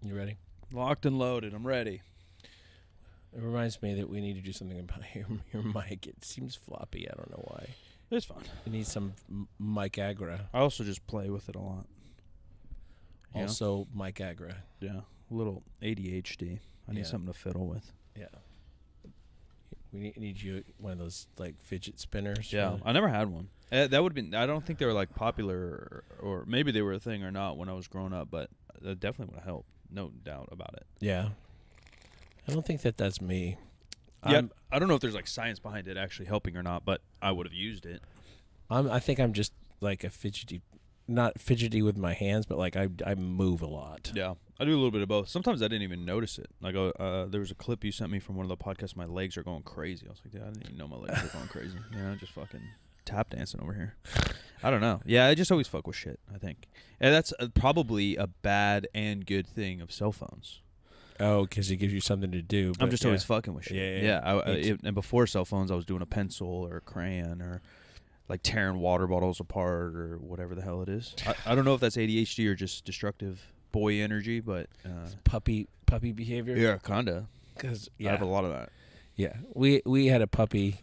You ready? Locked and loaded. I'm ready. It reminds me that we need to do something about your mic. It seems floppy. I don't know why. It's fine. It needs some mic agra. I also just play with it a lot. Also, mic agra. Yeah. A little ADHD. I need something to fiddle with. Yeah. We need you one of those like fidget spinners. Yeah. I never had one. That would have been. I don't think they were like popular, or maybe they were a thing or not when I was growing up, but that definitely would have helped. No doubt about it. Yeah. I don't think that's me. Yeah. I don't know if there's like science behind it actually helping or not, but I would have used it. I think I'm just like a fidgety, not fidgety with my hands, but like I move a lot. Yeah. I do a little bit of both. Sometimes I didn't even notice it. Like there was a clip you sent me from one of the podcasts. My legs are going crazy. I was like, dude, I didn't even know my legs were going crazy. You know, just fucking tap dancing over here. I don't know. Yeah, I just always fuck with shit, I think. And that's probably a bad and good thing of cell phones. Oh, because it gives you something to do. I'm just always fucking with shit. Yeah. And before cell phones, I was doing a pencil or a crayon or like tearing water bottles apart or whatever the hell it is. I don't know if that's ADHD or just destructive boy energy, but puppy behavior. Yeah, kinda. Because I have a lot of that. Yeah, we had a puppy.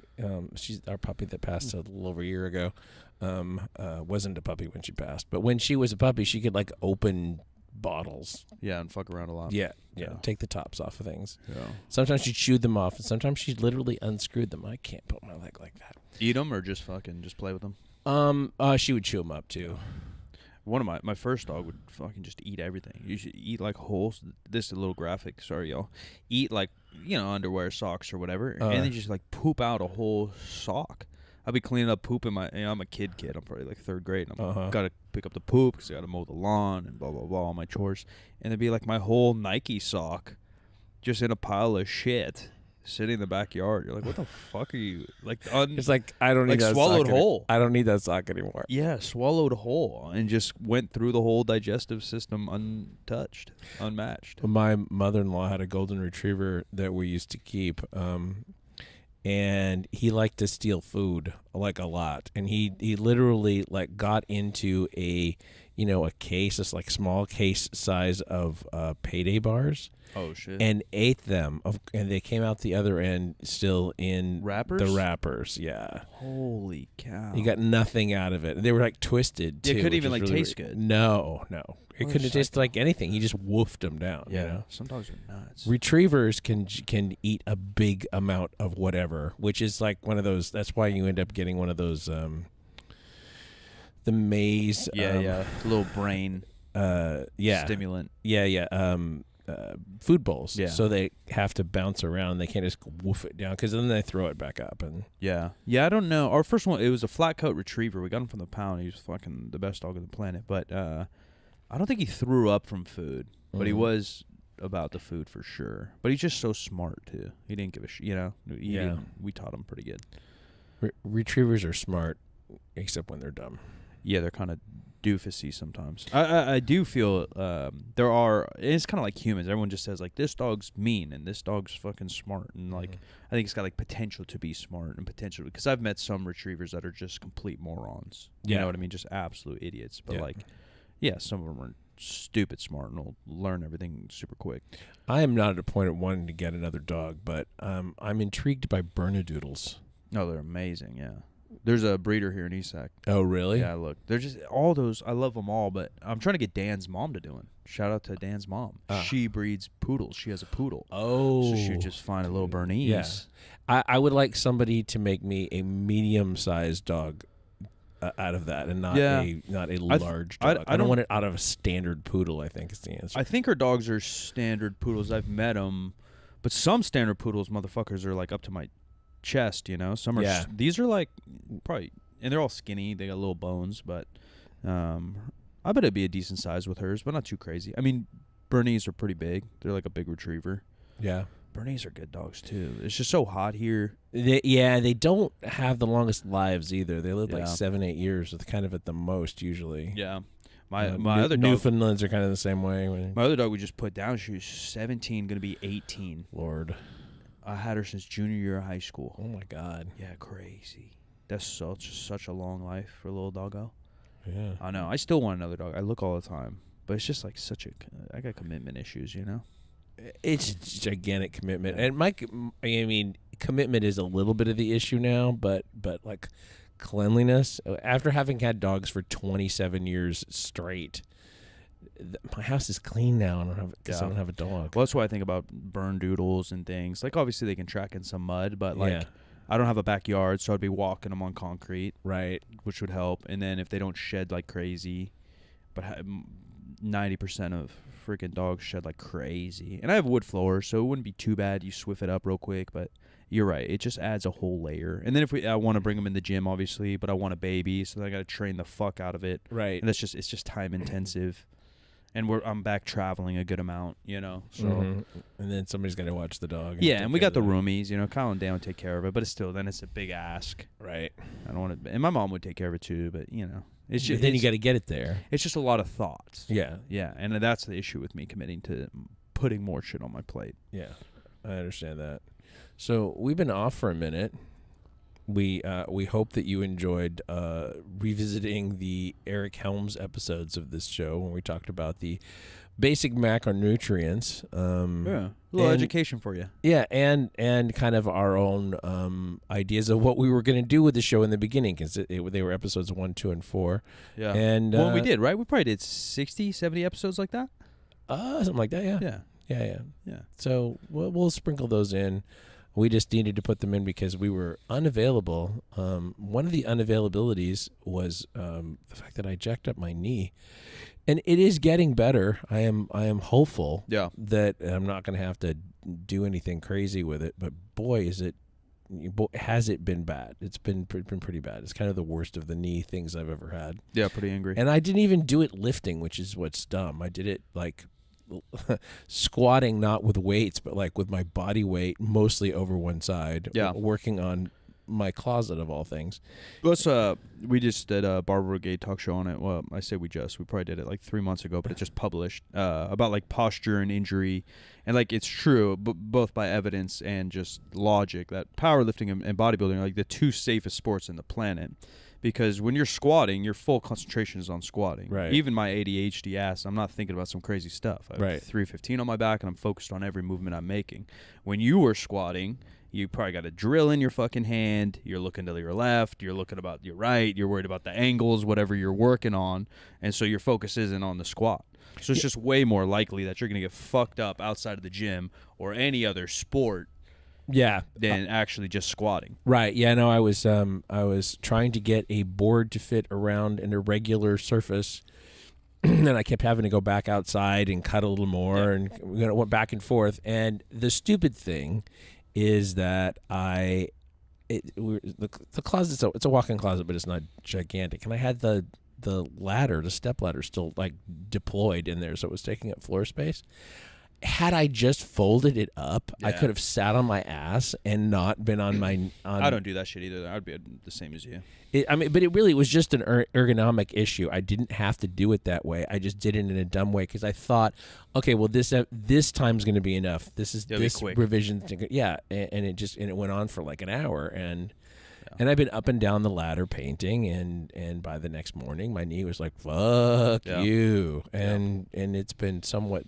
She's our puppy that passed a little over a year ago. Wasn't a puppy when she passed, but when she was a puppy, she could like open bottles. Yeah, and fuck around a lot. Yeah. Take the tops off of things. Yeah. Sometimes she chewed them off, and sometimes she literally unscrewed them. I can't put my leg like that. Eat them or just play with them? She would chew them up too. One of my first dog would fucking just eat everything. You should eat like whole. This is a little graphic. Sorry, y'all. Eat like underwear, socks, or whatever, and then just like poop out a whole sock. I'll be cleaning up poop in my. I'm a kid. I'm probably like third grade. And I'm gotta pick up the poop because I gotta mow the lawn and blah blah blah. All my chores, and it'd be like my whole Nike sock, just in a pile of shit. Sitting in the backyard, you're like, "What the fuck are you like?" It's like I don't need that swallowed sock whole. I don't need that sock anymore. Yeah, swallowed whole, and just went through the whole digestive system untouched, unmatched. My mother-in-law had a golden retriever that we used to keep, and he liked to steal food like a lot, and he literally like got into a case, this like small case size of payday bars. Oh shit! And ate them, and they came out the other end still in wrappers. The wrappers, yeah. Holy cow! You got nothing out of it. They were like twisted too. It couldn't even like really taste good. No. It couldn't taste like anything. He just woofed them down. Yeah, some dogs are nuts. Retrievers can eat a big amount of whatever, which is like one of those. That's why you end up getting one of those. The maze. Little brain. Stimulant. Food bowls. Yeah. So they have to bounce around. They can't just woof it down because then they throw it back up. And yeah. I don't know. Our first one, it was a flat coat retriever. We got him from the pound. He was fucking the best dog on the planet. But I don't think he threw up from food. But he was about the food for sure. But he's just so smart too. He didn't give a shit. We taught him pretty good. Retrievers are smart, except when they're dumb. Yeah, they're kind of doofusy sometimes. I do feel there are. It's kind of like humans. Everyone just says like this dog's mean and this dog's fucking smart, and like I think it's got like potential to be smart and potential, because I've met some retrievers that are just complete morons. You know what I mean? Just absolute idiots. But some of them are stupid smart and will learn everything super quick. I am not at a point of wanting to get another dog, but I'm intrigued by Bernedoodles. No, they're amazing. Yeah. There's a breeder here in Esac. Oh, really? Yeah, look. They're just all those. I love them all, but I'm trying to get Dan's mom to do it. Shout out to Dan's mom. She breeds poodles. She has a poodle. Oh. So she would just find a little Bernese. Yeah. I would like somebody to make me a medium-sized dog out of that, and not a large dog. I don't want it out of a standard poodle, I think is the answer. I think her dogs are standard poodles. I've met them, but some standard poodles, motherfuckers, are like up to my chest, some are these are like probably, and they're all skinny, they got little bones, but I bet it'd be a decent size with hers, but not too crazy. I mean, Bernese are pretty big. They're like a big retriever. Yeah, Bernese are good dogs too. It's just so hot here. They don't have the longest lives either. They live like 7-8 years, with kind of at the most usually. Yeah. My other dog, Newfoundlands are kind of the same way. My other dog we just put down, she was 17, gonna be 18. Lord. I had her since junior year of high school. Oh my God. Yeah, crazy. That's such a long life for a little doggo. Yeah. I know. I still want another dog. I look all the time. But it's just like I got commitment issues, you know? It's gigantic commitment. And I mean, commitment is a little bit of the issue now, but like cleanliness, after having had dogs for 27 years straight, my house is clean now. I don't have a dog. Well, that's why I think about burn doodles and things. Like, obviously they can track in some mud, but like I don't have a backyard, so I'd be walking them on concrete, right? Which would help. And then if they don't shed like crazy, but 90% of freaking dogs shed like crazy. And I have wood floors, so it wouldn't be too bad. You swift it up real quick, but you're right. It just adds a whole layer. And then I want to bring them in the gym, obviously, but I want a baby, so I got to train the fuck out of it. Right. And it's just time intensive. And I'm back traveling a good amount, you know. So and then somebody's got to watch the dog. Yeah, and we got the roomies, you know. Kyle and Dan would take care of it, but it's a big ask. Right. I don't want to, and my mom would take care of it too, but you know, it's just then you got to get it there. It's just a lot of thoughts. Yeah. Yeah, and that's the issue with me committing to putting more shit on my plate. Yeah, I understand that. So we've been off for a minute. We hope that you enjoyed revisiting the Eric Helms episodes of this show when we talked about the basic macronutrients. A little education for you. Yeah, and kind of our own ideas of what we were going to do with the show in the beginning, because they were episodes 1, 2, and 4. Yeah. And we did, right? We probably did 60, 70 episodes like that? Something like that, yeah. Yeah. So we'll sprinkle those in. We just needed to put them in because we were unavailable. One of the unavailabilities was the fact that I jacked up my knee, and it is getting better. I am hopeful that I'm not going to have to do anything crazy with it. But boy, has it been bad? It's been pretty bad. It's kind of the worst of the knee things I've ever had. Yeah, pretty angry. And I didn't even do it lifting, which is what's dumb. I did it like squatting, not with weights, but like with my body weight mostly over one side. Working on my closet of all things. Let's we just did a Barbara Brigade talk show on it. Well, I say we probably did it like 3 months ago, but it just published about like posture and injury, and like it's true, both by evidence and just logic, that powerlifting and bodybuilding are like the two safest sports in the planet. Because when you're squatting, your full concentration is on squatting. Right. Even my ADHD ass, I'm not thinking about some crazy stuff. I have 315 on my back, and I'm focused on every movement I'm making. When you were squatting, you probably got a drill in your fucking hand. You're looking to your left. You're looking about your right. You're worried about the angles, whatever you're working on. And so your focus isn't on the squat. So it's just way more likely that you're going to get fucked up outside of the gym or any other sport. Yeah, than actually just squatting. Right. Yeah. No, I was trying to get a board to fit around an irregular surface, and I kept having to go back outside and cut a little more, and we went back and forth. And the stupid thing is that the closet. It's a walk-in closet, but it's not gigantic. And I had the step ladder, still like deployed in there, so it was taking up floor space. Had I just folded it up, I could have sat on my ass and not been on my. I don't do that shit either. I'd be the same as you. But it really was just an ergonomic issue. I didn't have to do it that way. I just did it in a dumb way because I thought, okay, well this time's going to be enough. This revision, and it went on for like an hour, and I've been up and down the ladder painting, and by the next morning my knee was like, fuck you, and it's been somewhat,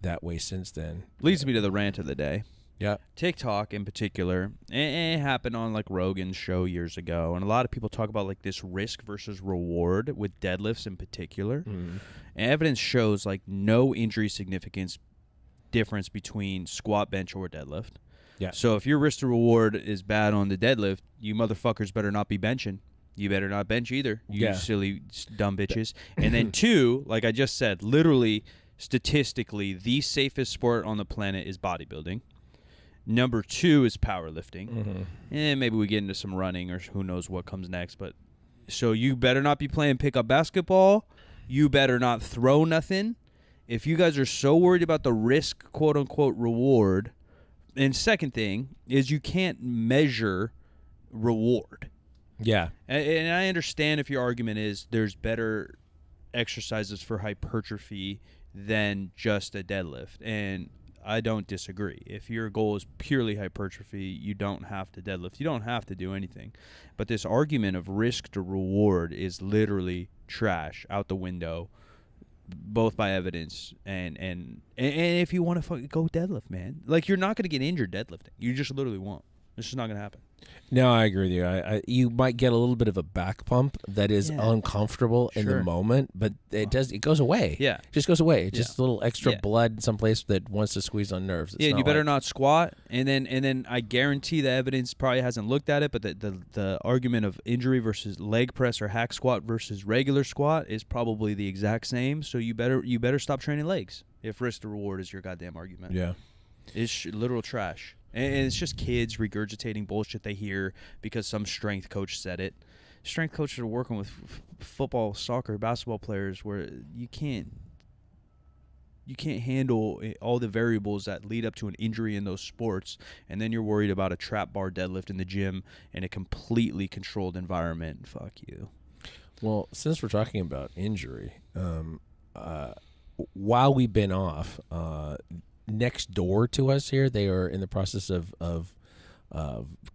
that way since then. Leads me to the rant of the day. Yeah. TikTok in particular, it happened on like Rogan's show years ago, and a lot of people talk about like this risk versus reward with deadlifts in particular. And evidence shows like no injury significance difference between squat, bench, or deadlift. Yeah. So if your risk to reward is bad on the deadlift, you motherfuckers better not be benching. You better not bench either, you silly dumb bitches. And then 2, like I just said, literally statistically, the safest sport on the planet is bodybuilding. Number 2 is powerlifting. And maybe we get into some running or who knows what comes next. But so you better not be playing pickup basketball. You better not throw nothing. If you guys are so worried about the risk, quote unquote, reward. And second thing is you can't measure reward. Yeah. And I understand if your argument is there's better exercises for hypertrophy than just a deadlift. And I don't disagree. If your goal is purely hypertrophy, you don't have to deadlift. You don't have to do anything. But this argument of risk to reward is literally trash out the window both by evidence and if you want to go deadlift, man. Like, you're not going to get injured deadlifting. You just literally won't. It's just not going to happen. No, I agree with you. You might get a little bit of a back pump that is uncomfortable in the moment, but it goes away. Yeah. It just goes away. It's just a little extra blood someplace that wants to squeeze on nerves. It's you better not squat. And then I guarantee the evidence probably hasn't looked at it, but the argument of injury versus leg press or hack squat versus regular squat is probably the exact same. So you better stop training legs if risk to reward is your goddamn argument. Yeah. It's literal trash. And it's just kids regurgitating bullshit they hear because some strength coach said it. Strength coaches are working with football, soccer, basketball players where you can't handle all the variables that lead up to an injury in those sports, and then you're worried about a trap bar deadlift in the gym in a completely controlled environment. Fuck you. Well, since we're talking about injury, while we've been off, next door to us here, they are in the process of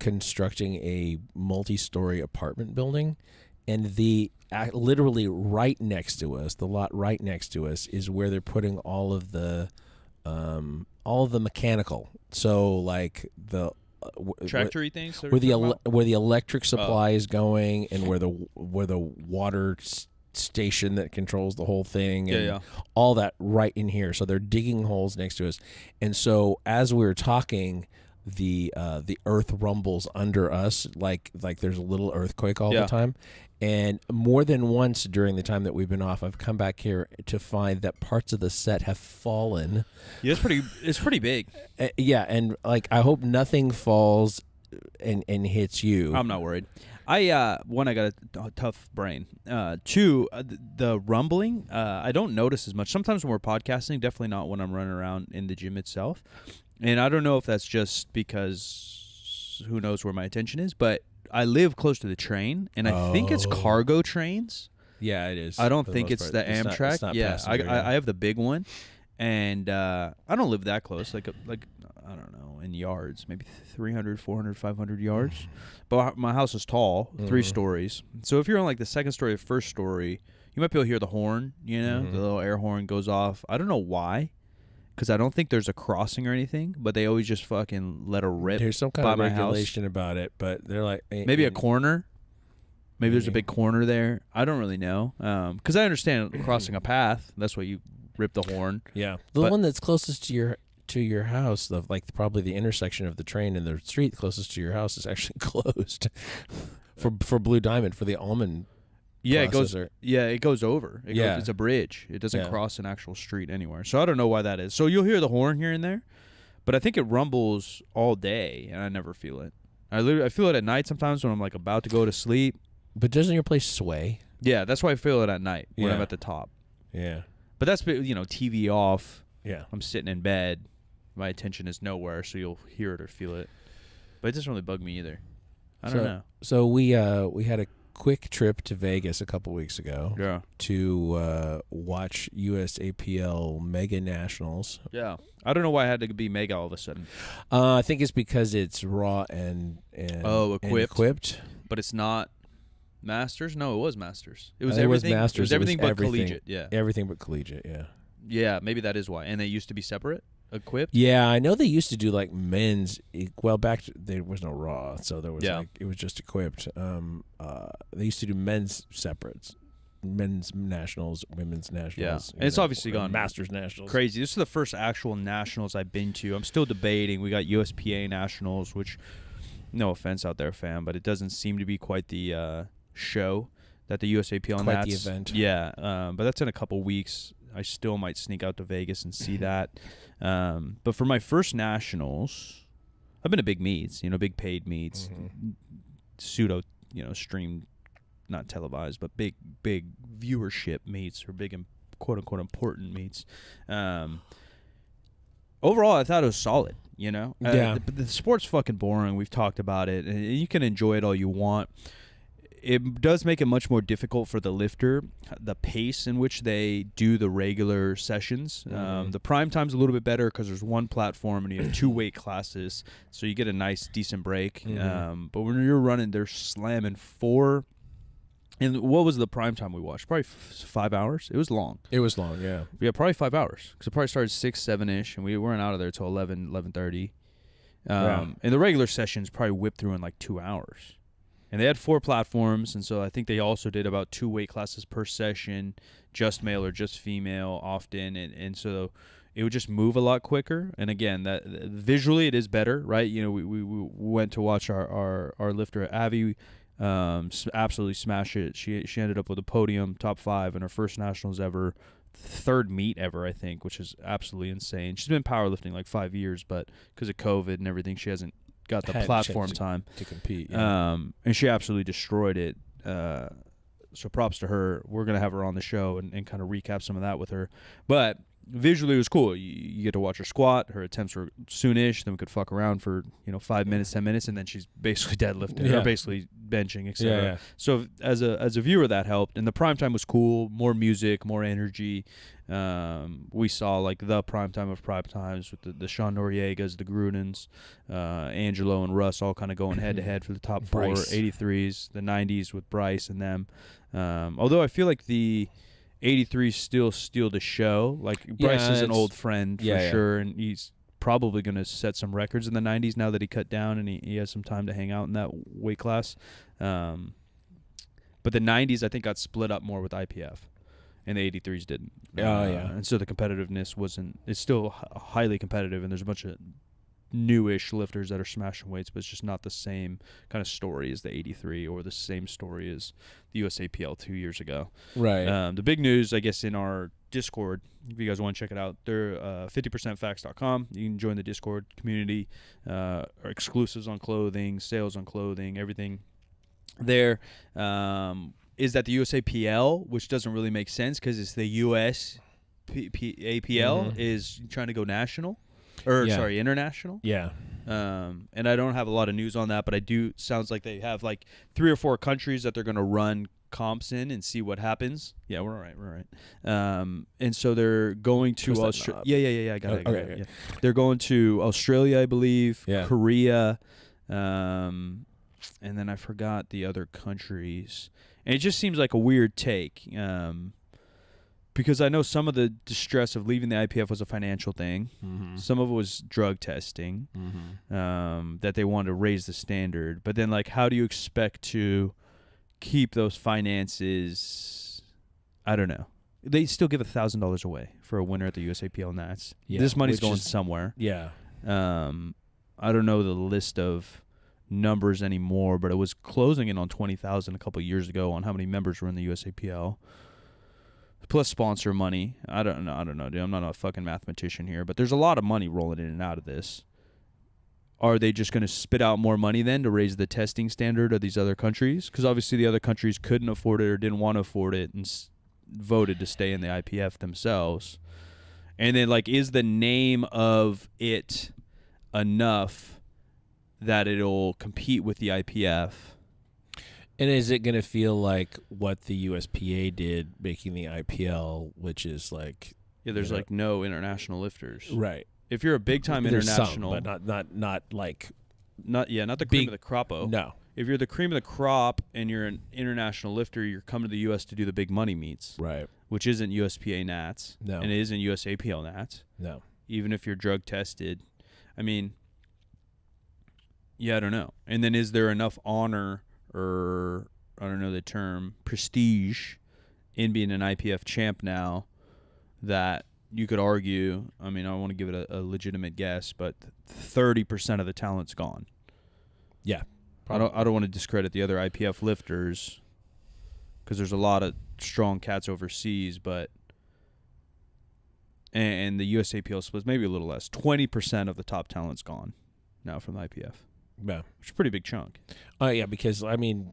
constructing a multi-story apartment building, and literally right next to us, the lot right next to us, is where they're putting all of the mechanical. So like the tractory things, where the electric supply is going, and where the water station that controls the whole thing, and all that right in here. So they're digging holes next to us, and so as we were talking, the earth rumbles under us like there's a little earthquake all the time. And more than once during the time that we've been off, I've come back here to find that parts of the set have fallen. Yeah, it's pretty big. And like, I hope nothing falls and hits you. I'm not worried. I got a tough brain. Two, the rumbling, I don't notice as much. Sometimes when we're podcasting, definitely not when I'm running around in the gym itself. And I don't know if that's just because who knows where my attention is, but I live close to the train, and I think it's cargo trains. Yeah, it is. I don't think it's the Amtrak. It's not I have the big one, and I don't live that close. Like I don't know, in yards, maybe 300, 400, 500 yards. But my house is tall, 3 stories. So if you're on like the second story or first story, you might be able to hear the horn, the little air horn goes off. I don't know why, because I don't think there's a crossing or anything, but they always just fucking let it rip. There's some kind of regulation about it, but they're like... Maybe a corner. Maybe there's a big corner there. I don't really know. Because I understand crossing a path. That's why you rip the horn. Yeah. The one that's closest to your house, like probably the intersection of the train and the street closest to your house, is actually closed for Blue Diamond, for the almond processor. It goes over. It's a bridge. It doesn't cross an actual street anywhere. So I don't know why that is. So you'll hear the horn here and there, but I think it rumbles all day, and I never feel it. I feel it at night sometimes when I'm like about to go to sleep. But doesn't your place sway? Yeah, that's why I feel it at night when I'm at the top. Yeah. But that's, TV off. Yeah. I'm sitting in bed. My attention is nowhere, so you'll hear it or feel it. But it doesn't really bug me either. I don't know. So we had a quick trip to Vegas a couple weeks ago to watch USAPL Mega Nationals. Yeah. I don't know why it had to be mega all of a sudden. I think it's because it's raw and equipped. But it's not Masters? No, it was Masters. It was everything. Masters. It was everything but collegiate. Yeah. Everything but collegiate, yeah. Yeah, maybe that is why. And they used to be separate? Equipped? Yeah, I know they used to do like men's. Well, there was no raw, so there was it was just equipped. They used to do men's separates, men's nationals, women's nationals. Yeah, and it's obviously gone Masters nationals. Crazy. This is the first actual nationals I've been to. I'm still debating. We got USPA nationals, which, no offense out there, fam, but it doesn't seem to be quite the show that the USAPL. Quite the event. Yeah, but that's in a couple weeks. I still might sneak out to Vegas and see that. But for my first nationals, I've been to big meets, big paid meets, pseudo, streamed, not televised, but big viewership meets, or big, quote unquote, important meets. Overall, I thought it was solid. The sport's fucking boring. We've talked about it, and you can enjoy it all you want. It does make it much more difficult for the lifter, the pace in which they do the regular sessions. The prime time's a little bit better because there's one platform and you have 2 weight classes, so you get a nice, decent break. But when you're running, they're slamming 4 And what was the prime time we watched? Probably 5 hours. It was long. It was long, yeah. Yeah, probably 5 hours. Because it probably started 6, 7-ish, and we weren't out of there till 11, 11:30. And the regular sessions probably whipped through in like 2 hours. And they had 4 platforms, and so I think they also did about 2 weight classes per session, just male or just female often, and so it would just move a lot quicker. And again, that visually it is better, right? You know, we went to watch our lifter Avi absolutely smash it. She ended up with a podium, top 5 in her first nationals ever, 3rd meet ever, I think, which is absolutely insane. She's been powerlifting like 5 years, but because of COVID and everything, she hasn't got the platform time to compete. Yeah. And she absolutely destroyed it. So props to her. We're gonna have her on the show and kind of recap some of that with her. But visually, it was cool. You get to watch her squat. Her attempts were soonish. Then we could fuck around for 5 minutes, 10 minutes, and then she's basically deadlifting or basically benching, etc. Yeah. So as a viewer, that helped. And the prime time was cool. More music, more energy. We saw like the prime time of prime times with the Sean Noriegas, the Grudens, Angelo and Russ all kind of going head to head for the top 4 83s, the 90s with Bryce and them. Although I feel like the 83s still steal the show. Like Bryce is an old friend for sure, and he's probably going to set some records in the 90s now that he cut down and he has some time to hang out in that weight class. But the 90s I think got split up more with IPF, and the 83s didn't. And so the competitiveness it's still highly competitive, and there's a bunch of newish lifters that are smashing weights, but it's just not the same kind of story as the 83 or the same story as the USAPL 2 years ago. Right. The big news, I guess, in our Discord, if you guys want to check it out, they're 50percentfacts.com. You can join the Discord community, exclusives on clothing, sales on clothing, everything there. Is that the USAPL, which doesn't really make sense because it's the USAPL is trying to go national. International. Yeah. And I don't have a lot of news on that, but sounds like they have like 3 or 4 countries that they're going to run comps in and see what happens. Yeah, we're all right. And so they're going to Australia. Yeah. I got it. Okay. Yeah. They're going to Australia, I believe, Korea, and then I forgot the other countries. And it just seems like a weird take. Because I know some of the distress of leaving the IPF was a financial thing. Mm-hmm. Some of it was drug testing, that they wanted to raise the standard. But then, like, how do you expect to keep those finances? I don't know. They still give $1,000 away for a winner at the USAPL Nats. Yeah, this money's going somewhere. Yeah. I don't know the list of numbers anymore, but it was closing in on 20,000 a couple of years ago on how many members were in the USAPL. Plus sponsor money. I don't know, dude. I'm not a fucking mathematician here, but there's a lot of money rolling in and out of this. Are they just going to spit out more money then to raise the testing standard of these other countries? Because obviously the other countries couldn't afford it or didn't want to afford it and voted to stay in the IPF themselves. And then, like, is the name of it enough that it'll compete with the IPF? And is it going to feel like what the USPA did making the IPL, which is like... Yeah, there's like no international lifters. Right. If you're a big-time international... Some, but not like... Not the cream of the crop-o. No. If you're the cream of the crop and you're an international lifter, you're coming to the U.S. to do the big money meets. Right. Which isn't USPA Nats. No. And it isn't USAPL Nats. No. Even if you're drug tested. I mean... Yeah, I don't know. And then is there enough honor... or I don't know the term, prestige in being an IPF champ now that you could argue, I mean, I want to give it a legitimate guess, but 30% of the talent's gone. Yeah. I don't want to discredit the other IPF lifters because there's a lot of strong cats overseas, but and the USAPL splits maybe a little less. 20% of the top talent's gone now from the IPF. Yeah, which is a pretty big chunk. Yeah, because I mean,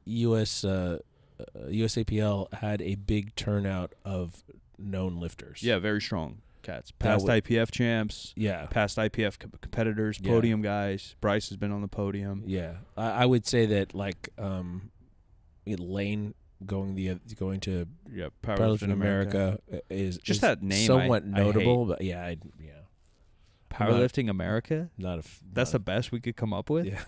USAPL had a big turnout of known lifters. Yeah, very strong cats. Past IPF champs. Yeah. Past IPF competitors, podium guys. Bryce has been on the podium. Yeah, I would say that like Lane going to Powerlifting America is just that name somewhat notable, but yeah. Powerlifting America? That's the best we could come up with? Yeah.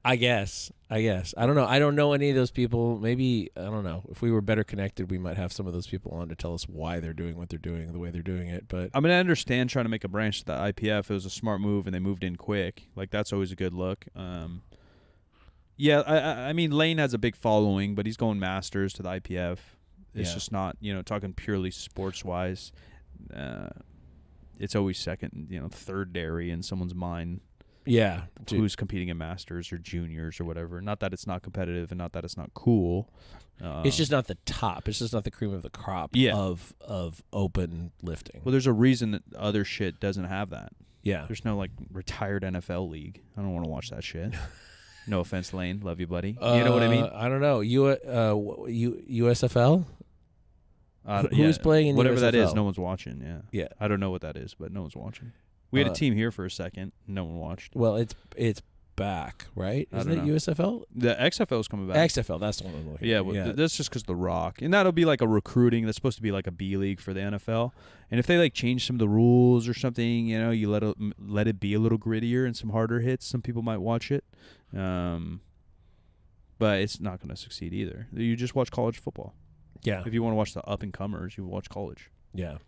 I guess. I don't know. I don't know any of those people. Maybe, I don't know. If we were better connected, we might have some of those people on to tell us why they're doing what they're doing the way they're doing it. But I mean, I understand trying to make a branch to the IPF. It was a smart move, and they moved in quick. Like, that's always a good look. Yeah, I mean, Lane has a big following, but he's going Masters to the IPF. It's just not, talking purely sports-wise. It's always second, third dairy in someone's mind. Yeah. Who's competing in Masters or juniors or whatever. Not that it's not competitive and not that it's not cool. It's just not the top. It's just not the cream of the crop of open lifting. Well, there's a reason that other shit doesn't have that. Yeah. There's no, retired NFL league. I don't want to watch that shit. No offense, Lane. Love you, buddy. You know what I mean? I don't know. USFL? Who's playing in whatever USFL? that is, no one's watching. Yeah. Yeah. I don't know what that is, but no one's watching. We had a team here for a second. No one watched. Well, it's back, right? Isn't it USFL? The XFL is coming back. XFL, that's the one I'm looking at. Yeah, that's just because The Rock. And that'll be like a recruiting. That's supposed to be like a B league for the NFL. And if they change some of the rules or something, you let it be a little grittier and some harder hits, some people might watch it. But it's not going to succeed either. You just watch college football. Yeah. If you want to watch the up-and-comers, you watch college. Yeah.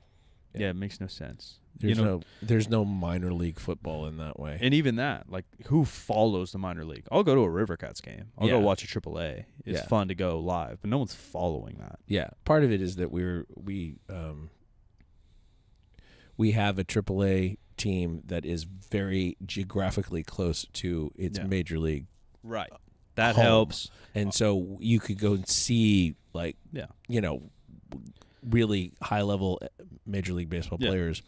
Yeah, it makes no sense. There's no minor league football in that way. And even that, who follows the minor league? I'll go to a River Cats game. I'll go watch a AAA. It's fun to go live, but no one's following that. Yeah, part of it is that we have a AAA team that is very geographically close to its major league. Right. That home. Helps. And so you could go and see really high level Major League Baseball players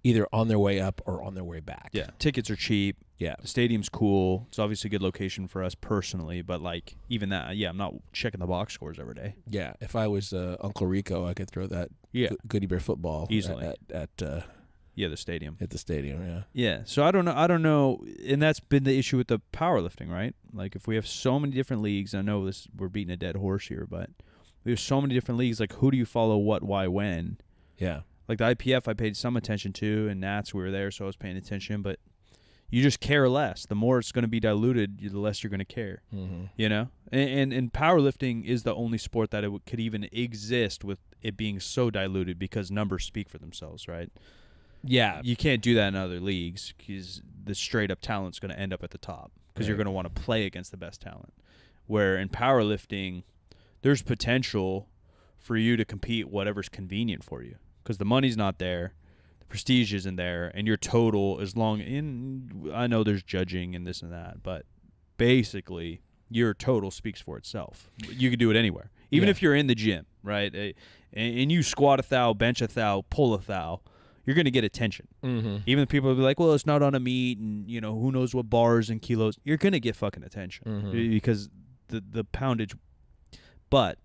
either on their way up or on their way back. Yeah. Tickets are cheap. Yeah. The stadium's cool. It's obviously a good location for us personally, but even that, I'm not checking the box scores every day. Yeah. If I was Uncle Rico, I could throw that Goodie Bear football easily at the stadium. At the stadium, yeah. Yeah. So I don't know, and that's been the issue with the powerlifting, right? If we have so many different leagues, I know we're beating a dead horse here, but we have so many different leagues. Who do you follow? What? Why? When? Yeah. The IPF, I paid some attention to, and Nats, we were there, so I was paying attention. But you just care less. The more it's going to be diluted, the less you're going to care. Mm-hmm. And powerlifting is the only sport that could even exist with it being so diluted because numbers speak for themselves, right? Yeah. You can't do that in other leagues because the straight-up talent's going to end up at the top because you're going to want to play against the best talent. Where in powerlifting, there's potential for you to compete whatever's convenient for you because the money's not there, the prestige isn't there, and your total is long. I know there's judging and this and that, but basically your total speaks for itself. You can do it anywhere, even if you're in the gym, right? And you squat 1,000, bench 1,000, pull 1,000. You're going to get attention. Mm-hmm. Even if people will be like, well, it's not on a meet, and who knows what bars and kilos. You're going to get fucking attention because the poundage. But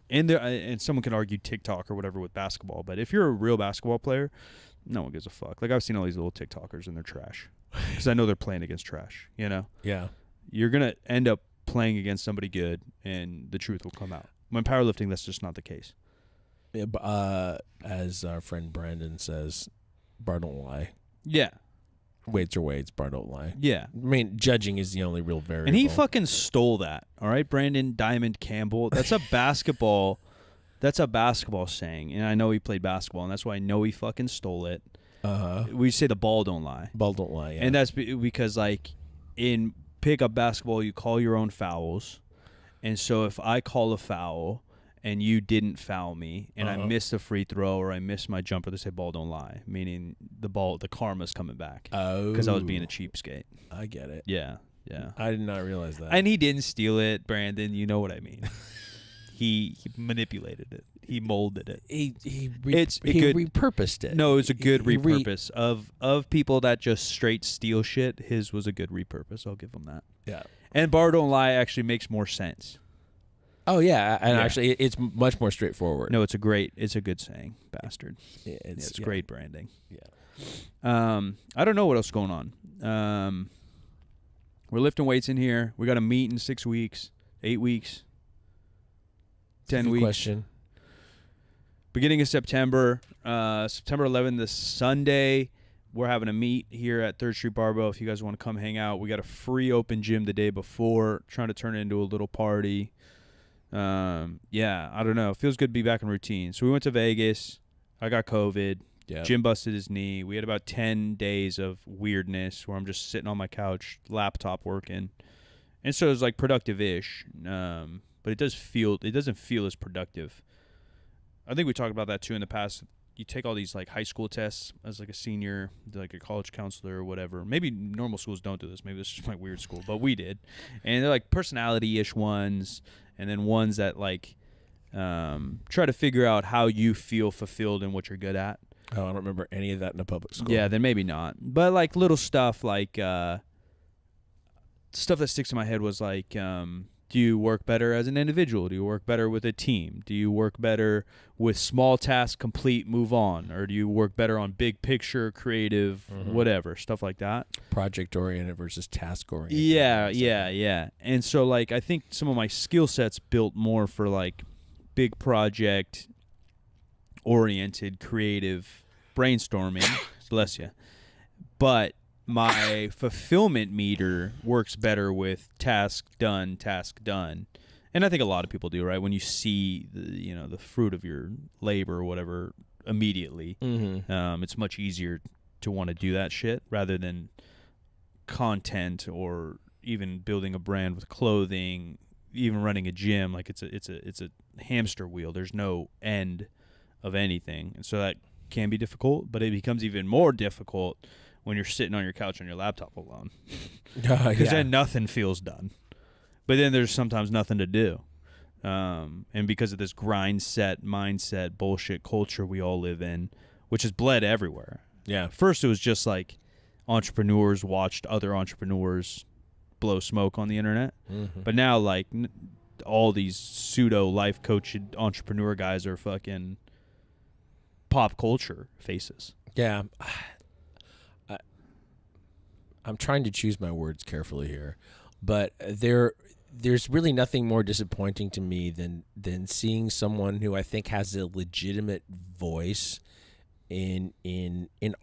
and someone can argue TikTok or whatever with basketball, but if you're a real basketball player, no one gives a fuck. I've seen all these little TikTokers and they're trash because I know they're playing against trash. Yeah. You're going to end up playing against somebody good, and the truth will come out. When powerlifting, that's just not the case. As our friend Brandon says, bar don't lie. Yeah. Weights are weights, bar don't lie. Yeah. I mean, judging is the only real variable. And he fucking stole that. All right, Brandon Diamond Campbell. That's a basketball saying. And I know he played basketball, and that's why I know he fucking stole it. We say the ball don't lie. Ball don't lie, yeah. And that's because, in pickup basketball, you call your own fouls. And so if I call a foul and you didn't foul me, and I missed a free throw or I missed my jumper, they say ball don't lie, meaning the karma's coming back. Oh. Because I was being a cheapskate. I get it. Yeah. I did not realize that. And he didn't steal it, Brandon. You know what I mean. He manipulated it. He molded it. He repurposed it. No, it was a good repurpose. Of people that just straight steal shit, his was a good repurpose. I'll give him that. Yeah. And bar don't lie actually makes more sense. Oh yeah, and actually, it's much more straightforward. No, it's a good saying, bastard. It's great branding. Yeah. I don't know what else is going on. We're lifting weights in here. We got a meet in 6 weeks, 8 weeks, 10 weeks. Question. Beginning of September, September 11th, this Sunday. we're having a meet here at 3rd Street Barbell. If you guys want to come hang out, we got a free open gym the day before, trying to turn it into a little party. Yeah, I don't know. It feels good to be back in routine. So we went to Vegas. I got COVID. Yeah. Jim busted his knee. We had about 10 days of weirdness where I'm just sitting on my couch, laptop working. And so it was like productive-ish. But it doesn't feel as productive. I think we talked about that too in the past. You take all these like high school tests as like a senior, like a college counselor or whatever. Maybe normal schools don't do this. Maybe this is my weird school, but we did. And they're like personality-ish ones, and then ones that like try to figure out how you feel fulfilled in what you're good at. Oh, I don't remember any of that in a public school. Yeah, then maybe not. But like little stuff like stuff that sticks in my head was like, do you work better as an individual? Do you work better with a team? Do you work better with small tasks, complete, move on? Or do you work better on big picture, creative, whatever, stuff like that? Project-oriented versus task-oriented. Yeah. And so, like, I think some of my skill sets built more for, like, big project-oriented, creative brainstorming. Bless you. But my fulfillment meter works better with task done. And I think a lot of people do, right? When you see the fruit of your labor or whatever immediately, it's much easier to want to do that shit rather than content or even building a brand with clothing, even running a gym. Like it's a hamster wheel. There's no end of anything. And so that can be difficult, but it becomes even more difficult when you're sitting on your couch on your laptop alone. Because then nothing feels done. But then there's sometimes nothing to do. And because of this grind set, mindset, bullshit culture we all live in, which is bled everywhere. Yeah. First, it was just like entrepreneurs watched other entrepreneurs blow smoke on the internet. But now, like, all these pseudo life coach entrepreneur guys are fucking pop culture faces. Yeah. I'm trying to choose my words carefully here, but there's really nothing more disappointing to me than seeing someone who I think has a legitimate voice in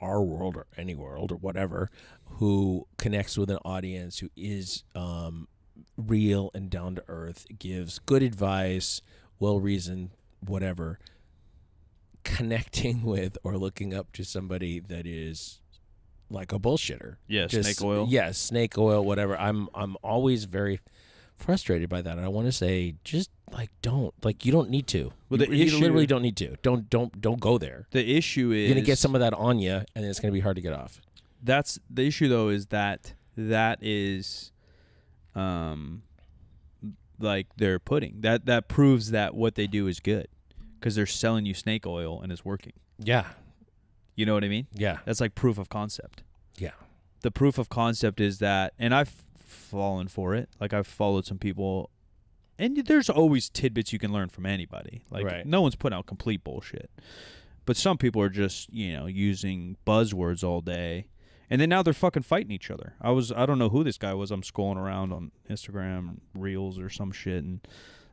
our world or any world or whatever, who connects with an audience, who is real and down to earth, gives good advice, well reasoned, whatever, connecting with or looking up to somebody that is like a bullshitter. Yeah, snake oil. Yes, snake oil, whatever. I'm always very frustrated by that. And I want to say, just like, don't. Like, you don't need to. Well, you literally don't need to. Don't go there. The issue is you're going to get some of that on you, and it's going to be hard to get off. That's the issue, though, is that is like their pudding. That proves that what they do is good because they're selling you snake oil and it's working. Yeah. You know what I mean? Yeah. That's like proof of concept. Yeah. The proof of concept is that, and I've fallen for it. Like, I've followed some people, and there's always tidbits you can learn from anybody. Like, right. No one's putting out complete bullshit. But some people are just, using buzzwords all day. And then now they're fucking fighting each other. I don't know who this guy was. I'm scrolling around on Instagram Reels or some shit, and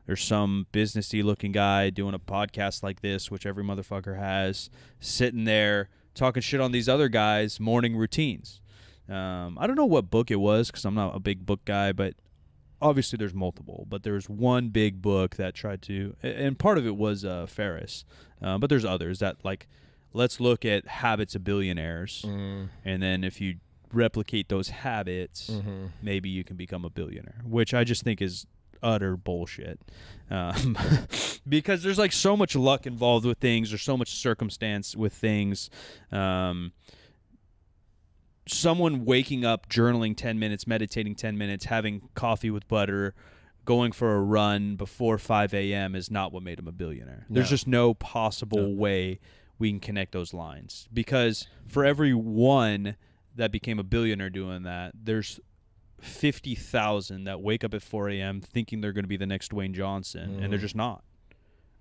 there's some businessy looking guy doing a podcast like this, which every motherfucker has, sitting there talking shit on these other guys' morning routines. I don't know what book it was because I'm not a big book guy, but obviously there's multiple. But there's one big book that tried to, and part of it was Ferris, but there's others that, like, let's look at habits of billionaires, and then if you replicate those habits, maybe you can become a billionaire, which I just think is utter bullshit, because there's like so much luck involved with things. There's so much circumstance with things. Someone waking up, journaling 10 minutes, meditating 10 minutes, having coffee with butter, going for a run before 5 a.m. is not what made him a billionaire. No. There's just no possible way we can connect those lines, because for every one that became a billionaire doing that, there's 50,000 that wake up at 4 a.m. thinking they're going to be the next Dwayne Johnson, and they're just not.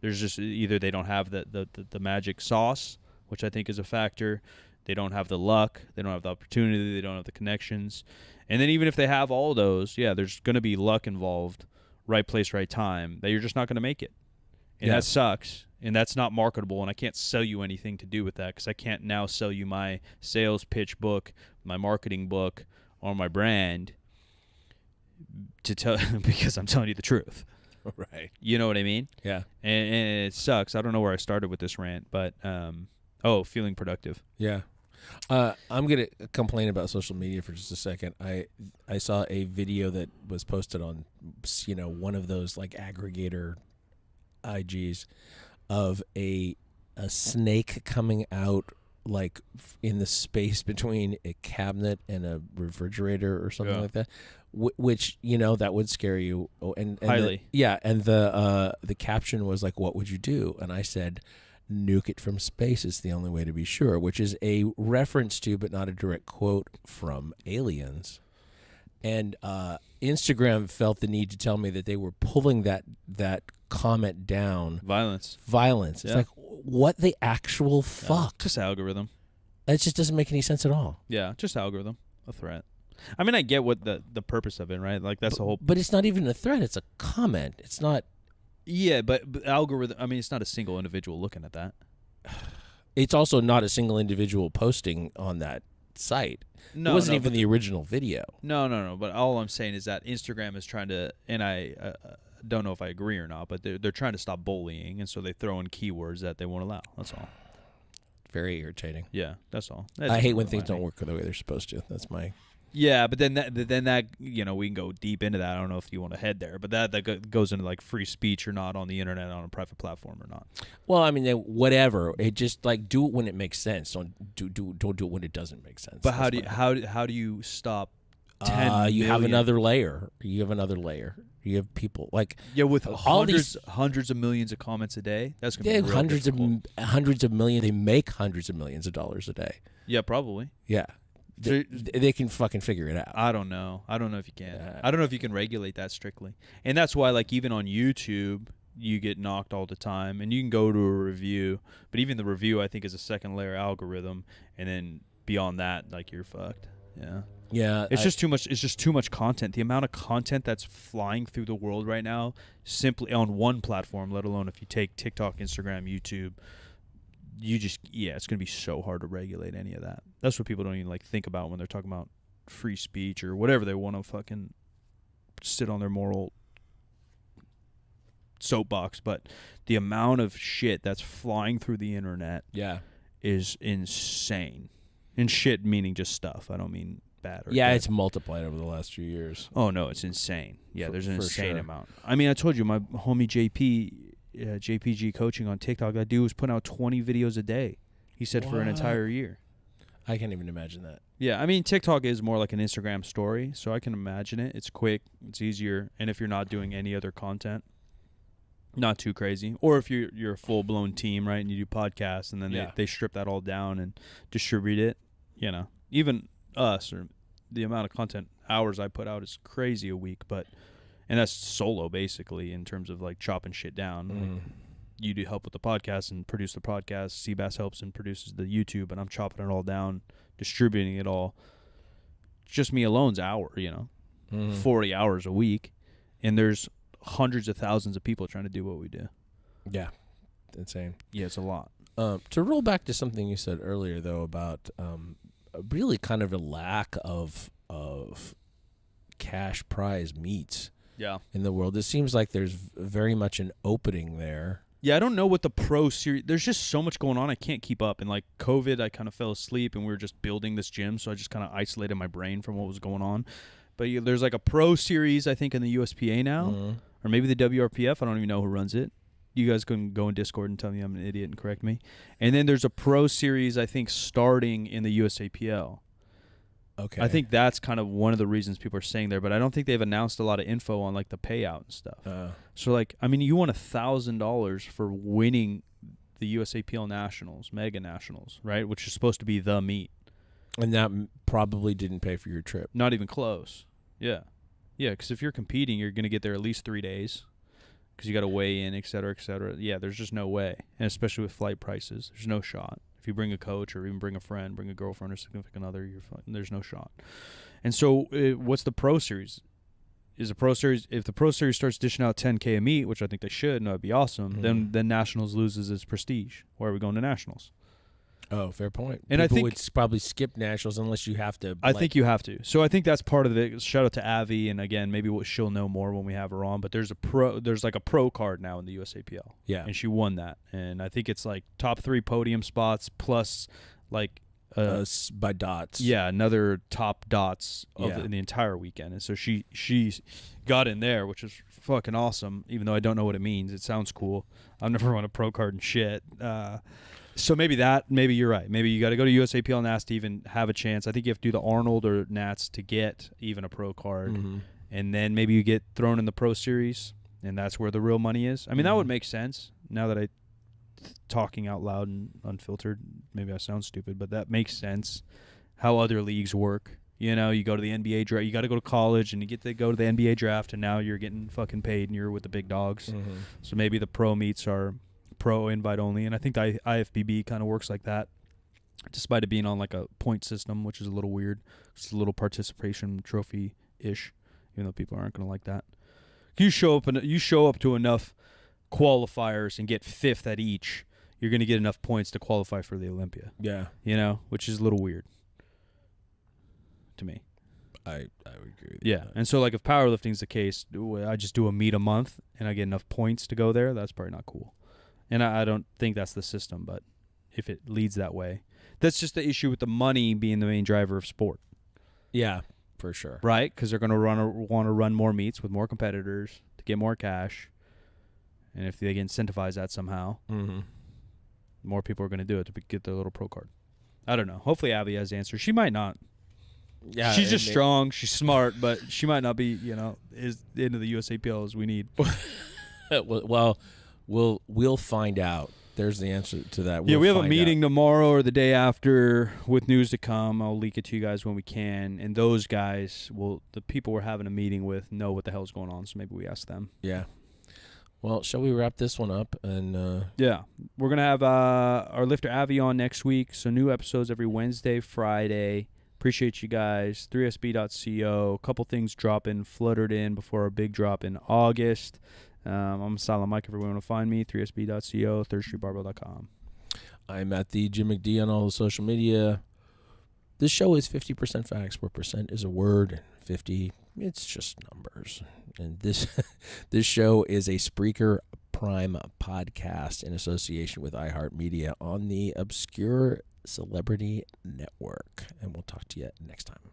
There's just either they don't have the magic sauce, which I think is a factor. They don't have the luck. They don't have the opportunity. They don't have the connections. And then even if they have all those, there's going to be luck involved, right place, right time, that you're just not going to make it. And that sucks. and that's not marketable, and I can't sell you anything to do with that because I can't now sell you my sales pitch book, my marketing book, or my brand to tell because I'm telling you the truth. Right. You know what I mean? Yeah. And it sucks. I don't know where I started with this rant, but feeling productive. Yeah. I'm going to complain about social media for just a second. I saw a video that was posted on, one of those like aggregator IGs of a snake coming out like in the space between a cabinet and a refrigerator or something like that, which that would scare you. And highly. And the caption was like, "What would you do?" And I said, "Nuke it from space is the only way to be sure," which is a reference to, but not a direct quote from Aliens. And Instagram felt the need to tell me that they were pulling that comment down. Violence. It's like, what the actual fuck? Just algorithm. That just doesn't make any sense at all. Yeah, just algorithm. A threat. I mean, I get what the purpose of it, right? Like that's the whole. But it's not even a threat. It's a comment. It's not. Yeah, but algorithm. I mean, it's not a single individual looking at that. It's also not a single individual posting on that site. No, it wasn't even the original video. No. But all I'm saying is that Instagram is trying to, and I don't know if I agree or not, but they're trying to stop bullying, and so they throw in keywords that they won't allow. That's all. Very irritating. Yeah, that's all. I hate when things don't work the way they're supposed to. That's my. Yeah, but then that we can go deep into that. I don't know if you want to head there, but that goes into like free speech or not on the internet on a private platform or not. Well, I mean, whatever. It just like do it when it makes sense. Don't do it when it doesn't make sense. But how do you stop? 10 you have another layer. You have people like with hundreds of millions of comments a day. That's gonna be real hundreds difficult. of millions. They make hundreds of millions of dollars a day. Yeah, probably. Yeah. They can fucking figure it out. I don't know if you can. I don't know if you can regulate that strictly. And that's why, like, even on YouTube, you get knocked all the time. And you can go to a review, but even the review, I think, is a second layer algorithm. And then beyond that, like, you're fucked. Yeah. Yeah. It's just too much. It's just too much content. The amount of content that's flying through the world right now, simply on one platform, let alone if you take TikTok, Instagram, YouTube. It's going to be so hard to regulate any of that. That's what people don't even like think about when they're talking about free speech or whatever they want to fucking sit on their moral soapbox. But the amount of shit that's flying through the internet is insane. And shit meaning just stuff. I don't mean bad or good. It's multiplied over the last few years. Oh, no, it's insane. Yeah, there's an insane amount. I mean, I told you, my homie JPG coaching on TikTok, that dude was putting out 20 videos a day. He said for an entire year. I can't even imagine that. Yeah, I mean, TikTok is more like an Instagram story, so I can imagine it. It's quick, it's easier, and if you're not doing any other content, not too crazy. Or if you're a full-blown team, right, and you do podcasts, and then they strip that all down and distribute it, even us, or the amount of content hours I put out is crazy a week, and that's solo, basically, in terms of, like, chopping shit down. Like, you do help with the podcast and produce the podcast. Seabass helps and produces the YouTube, and I'm chopping it all down, distributing it all. Just me alone's hour, 40 hours a week. And there's hundreds of thousands of people trying to do what we do. Yeah. Insane. Yeah, it's a lot. To roll back to something you said earlier, though, about really kind of a lack of cash prize meets. Yeah. In the world, it seems like there's very much an opening there. Yeah, I don't know what the pro series. There's just so much going on. I can't keep up. And like COVID, I kind of fell asleep, and we were just building this gym, so I just kind of isolated my brain from what was going on. But there's like a pro series, I think, in the USPA now, or maybe the WRPF. I don't even know who runs it. You guys can go in Discord and tell me I'm an idiot and correct me. And then there's a pro series, I think, starting in the USAPL. Okay. I think that's kind of one of the reasons people are saying there, but I don't think they've announced a lot of info on like the payout and stuff. So like, I mean, you won $1,000 for winning the USAPL Nationals, Mega Nationals, right? Which is supposed to be the meet. And that probably didn't pay for your trip. Not even close. Yeah. Yeah, because if you're competing, you're going to get there at least 3 days because you got to weigh in, et cetera, et cetera. Yeah, there's just no way. And especially with flight prices, there's no shot. If you bring a coach or even bring a friend, bring a girlfriend or significant other, there's no shot. And so what's the pro series? is a Pro Series. If the Pro Series starts dishing out 10K a meet, which I think they should, and that would be awesome, then Nationals loses its prestige. Why are we going to Nationals? Oh, fair point. And People I think would probably skip Nationals unless you have to. I think you have to. So I think that's part of it. Shout out to Avi, and again, maybe she'll know more when we have her on. But there's like a pro card now in the USAPL. Yeah, and she won that, and I think it's like top 3 podium spots plus like by dots. Yeah, another top dots in the entire weekend, and so she got in there, which is fucking awesome. Even though I don't know what it means, it sounds cool. I've never won a pro card and shit. So maybe you're right. Maybe you got to go to USAPL Nats to even have a chance. I think you have to do the Arnold or Nats to get even a pro card, and then maybe you get thrown in the Pro Series, and that's where the real money is. I mean, that would make sense. Now that talking out loud and unfiltered, maybe I sound stupid, but that makes sense. How other leagues work. You know, you go to the NBA draft. You got to go to college, and you get to go to the NBA draft, and now you're getting fucking paid, and you're with the big dogs. So maybe the pro meets are pro invite only, and I think the IFBB kind of works like that, despite it being on like a point system, which is a little weird. It's a little participation trophy ish, even though people aren't going to like that. You show up to enough qualifiers and get 5th at each, you're going to get enough points to qualify for the Olympia. Yeah, you know, which is a little weird to me. I would agree with you. Yeah, and so like if powerlifting's the case, I just do a meet a month and I get enough points to go there. That's probably not cool. And I don't think that's the system, but if it leads that way, that's just the issue with the money being the main driver of sport. Yeah, for sure. Right? Because they're going to want to run more meets with more competitors to get more cash. And if they incentivize that somehow, more people are going to do it to get their little pro card. I don't know. Hopefully Abby has answers. She might not. Yeah, she's just strong. She's smart, but she might not be, as into the USAPL as we need. Well, we'll find out. There's the answer to that. We have a meeting tomorrow or the day after with news to come. I'll leak it to you guys when we can. And those guys the people we're having a meeting with know what the hell's going on, so maybe we ask them. Yeah. Well, shall we wrap this one up? And yeah. We're going to have our lifter Avi on next week. So new episodes every Wednesday, Friday. Appreciate you guys. 3sb.co. A couple things dropping, fluttered in before our big drop in August. I'm Silent Mike. If you want to find me, 3sb.co, thirdstreetbarbell.com. I'm at the Jim McDonald on all the social media. This show is 50% facts, where percent is a word, and 50, it's just numbers. And this show is a Spreaker Prime podcast in association with iHeartMedia on the Obscure Celebrity Network. And we'll talk to you next time.